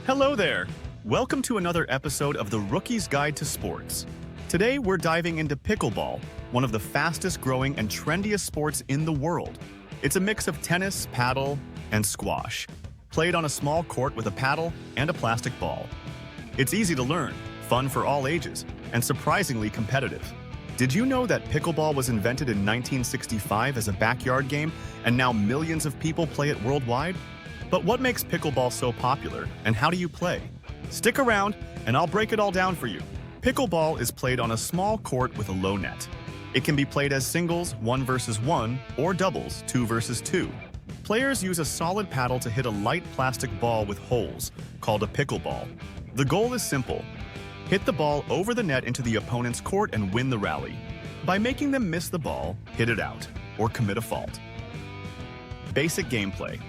Hello there! Welcome to another episode of the Rookie's Guide to Sports. Today we're diving into pickleball, one of the fastest growing and trendiest sports in the world. It's a mix of tennis, paddle, and squash, played on a small court with a paddle and a plastic ball. It's easy to learn, fun for all ages, and surprisingly competitive. Did you know that pickleball was invented in 1965 as a backyard game, and now millions of people play it worldwide? But what makes pickleball so popular, and how do you play? Stick around, and I'll break it all down for you. Pickleball is played on a small court with a low net. It can be played as singles, 1 versus 1, or doubles, 2 versus 2. Players use a solid paddle to hit a light plastic ball with holes, called a pickleball. The goal is simple. Hit the ball over the net into the opponent's court and win the rally. By making them miss the ball, hit it out, or commit a fault. Basic gameplay.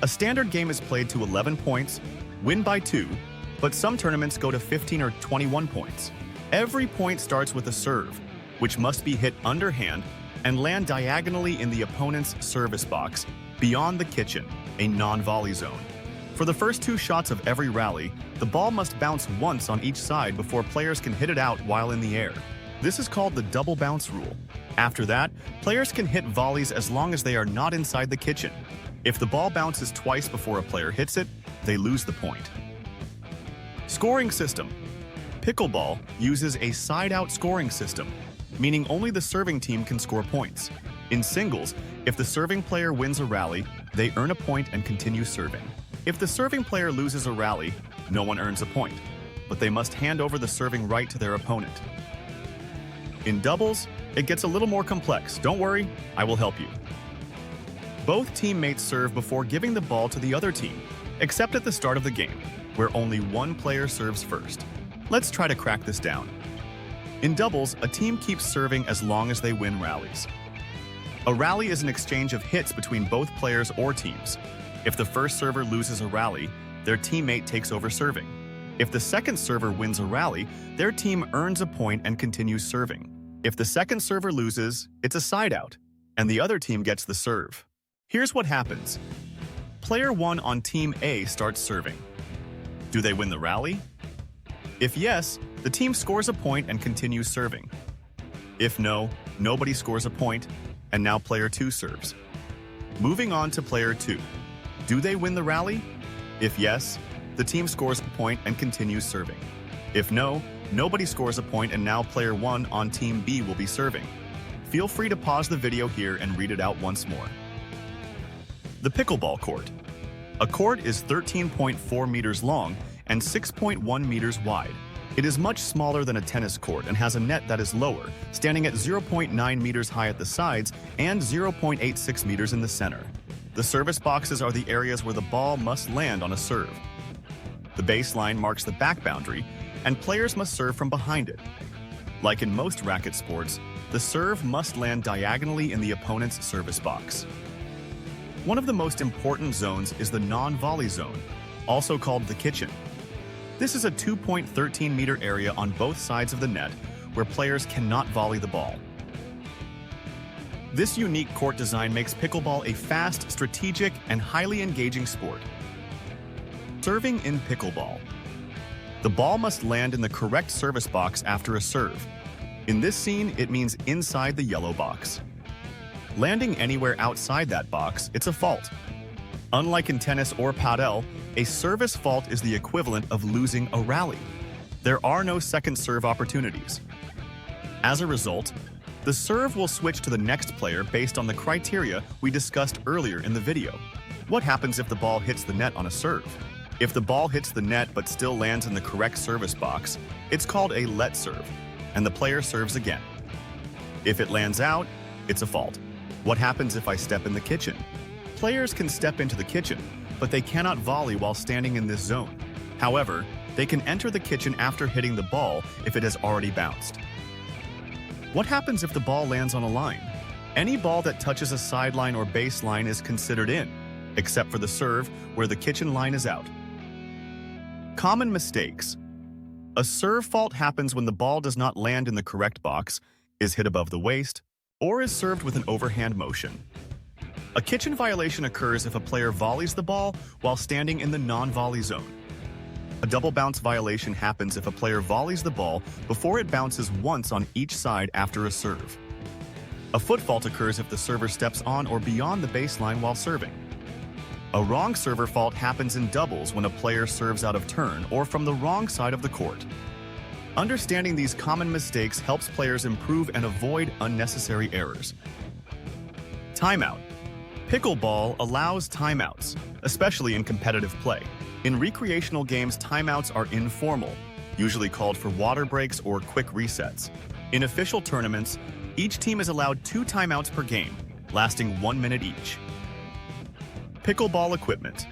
A standard game is played to 11 points, win by 2, but some tournaments go to 15 or 21 points. Every point starts with a serve, which must be hit underhand and land diagonally in the opponent's service box, beyond the kitchen, a non-volley zone. For the first 2 shots of every rally, the ball must bounce once on each side before players can hit it out while in the air. This is called the double bounce rule. After that, players can hit volleys as long as they are not inside the kitchen. If the ball bounces twice before a player hits it, they lose the point. Scoring system. Pickleball uses a side-out scoring system, meaning only the serving team can score points. In singles, if the serving player wins a rally, they earn a point and continue serving. If the serving player loses a rally, no one earns a point, but they must hand over the serving right to their opponent. In doubles, it gets a little more complex. Don't worry, I will help you. Both teammates serve before giving the ball to the other team, except at the start of the game, where only one player serves first. Let's try to crack this down. In doubles, a team keeps serving as long as they win rallies. A rally is an exchange of hits between both players or teams. If the first server loses a rally, their teammate takes over serving. If the second server wins a rally, their team earns a point and continues serving. If the second server loses, it's a side out, and the other team gets the serve. Here's what happens. Player 1 on Team A starts serving. Do they win the rally? If yes, the team scores a point and continues serving. If no, nobody scores a point, and now Player 2 serves. Moving on to Player 2. Do they win the rally? If yes, the team scores a point and continues serving. If no, nobody scores a point and now Player 1 on Team B will be serving. Feel free to pause the video here and read it out once more. The pickleball court. A court is 13.4 meters long and 6.1 meters wide. It is much smaller than a tennis court and has a net that is lower, standing at 0.9 meters high at the sides and 0.86 meters in the center. The service boxes are the areas where the ball must land on a serve. The baseline marks the back boundary, and players must serve from behind it. Like in most racket sports, the serve must land diagonally in the opponent's service box. One of the most important zones is the non-volley zone, also called the kitchen. This is a 2.13 meter area on both sides of the net where players cannot volley the ball. This unique court design makes pickleball a fast, strategic, and highly engaging sport. Serving in pickleball. The ball must land in the correct service box after a serve. In this scene, it means inside the yellow box. Landing anywhere outside that box, it's a fault. Unlike in tennis or padel, a service fault is the equivalent of losing a rally. There are no second serve opportunities. As a result, the serve will switch to the next player based on the criteria we discussed earlier in the video. What happens if the ball hits the net on a serve? If the ball hits the net but still lands in the correct service box, it's called a let serve, and the player serves again. If it lands out, it's a fault. What happens if I step in the kitchen? Players can step into the kitchen, but they cannot volley while standing in this zone. However, they can enter the kitchen after hitting the ball if it has already bounced. What happens if the ball lands on a line? Any ball that touches a sideline or baseline is considered in, except for the serve, where the kitchen line is out. Common mistakes. A serve fault happens when the ball does not land in the correct box, is hit above the waist, or is served with an overhand motion. A kitchen violation occurs if a player volleys the ball while standing in the non-volley zone. A double bounce violation happens if a player volleys the ball before it bounces once on each side after a serve. A foot fault occurs if the server steps on or beyond the baseline while serving. A wrong server fault happens in doubles when a player serves out of turn or from the wrong side of the court. Understanding these common mistakes helps players improve and avoid unnecessary errors. Timeout. Pickleball allows timeouts, especially in competitive play. In recreational games, timeouts are informal, usually called for water breaks or quick resets. In official tournaments, each team is allowed 2 timeouts per game, lasting 1 minute each. Pickleball equipment.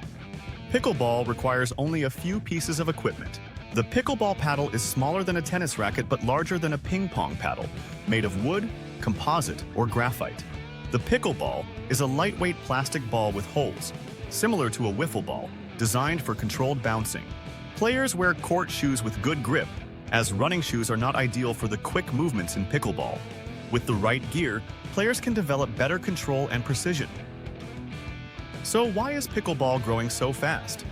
Pickleball requires only a few pieces of equipment. The pickleball paddle is smaller than a tennis racket but larger than a ping-pong paddle, made of wood, composite, or graphite. The pickleball is a lightweight plastic ball with holes, similar to a wiffle ball, designed for controlled bouncing. Players wear court shoes with good grip, as running shoes are not ideal for the quick movements in pickleball. With the right gear, players can develop better control and precision. So why is pickleball growing so fast?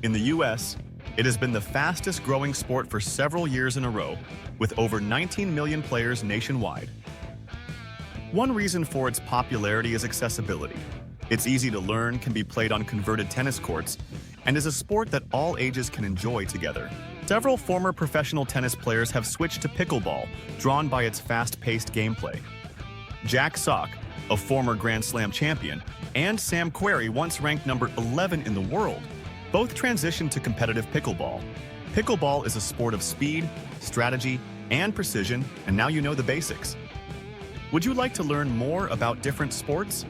In the US, it has been the fastest growing sport for several years in a row, with over 19 million players nationwide. One reason for its popularity is accessibility. It's easy to learn, can be played on converted tennis courts, and is a sport that all ages can enjoy together. Several former professional tennis players have switched to pickleball, drawn by its fast-paced gameplay. Jack Sock, a former Grand Slam champion, and Sam Querrey, once ranked number 11 in the world, both transitioned to competitive pickleball. Pickleball is a sport of speed, strategy, and precision, and now you know the basics. Would you like to learn more about different sports?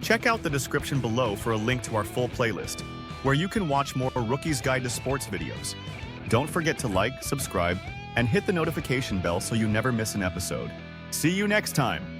Check out the description below for a link to our full playlist, where you can watch more Rookie's Guide to Sports videos. Don't forget to like, subscribe, and hit the notification bell so you never miss an episode. See you next time!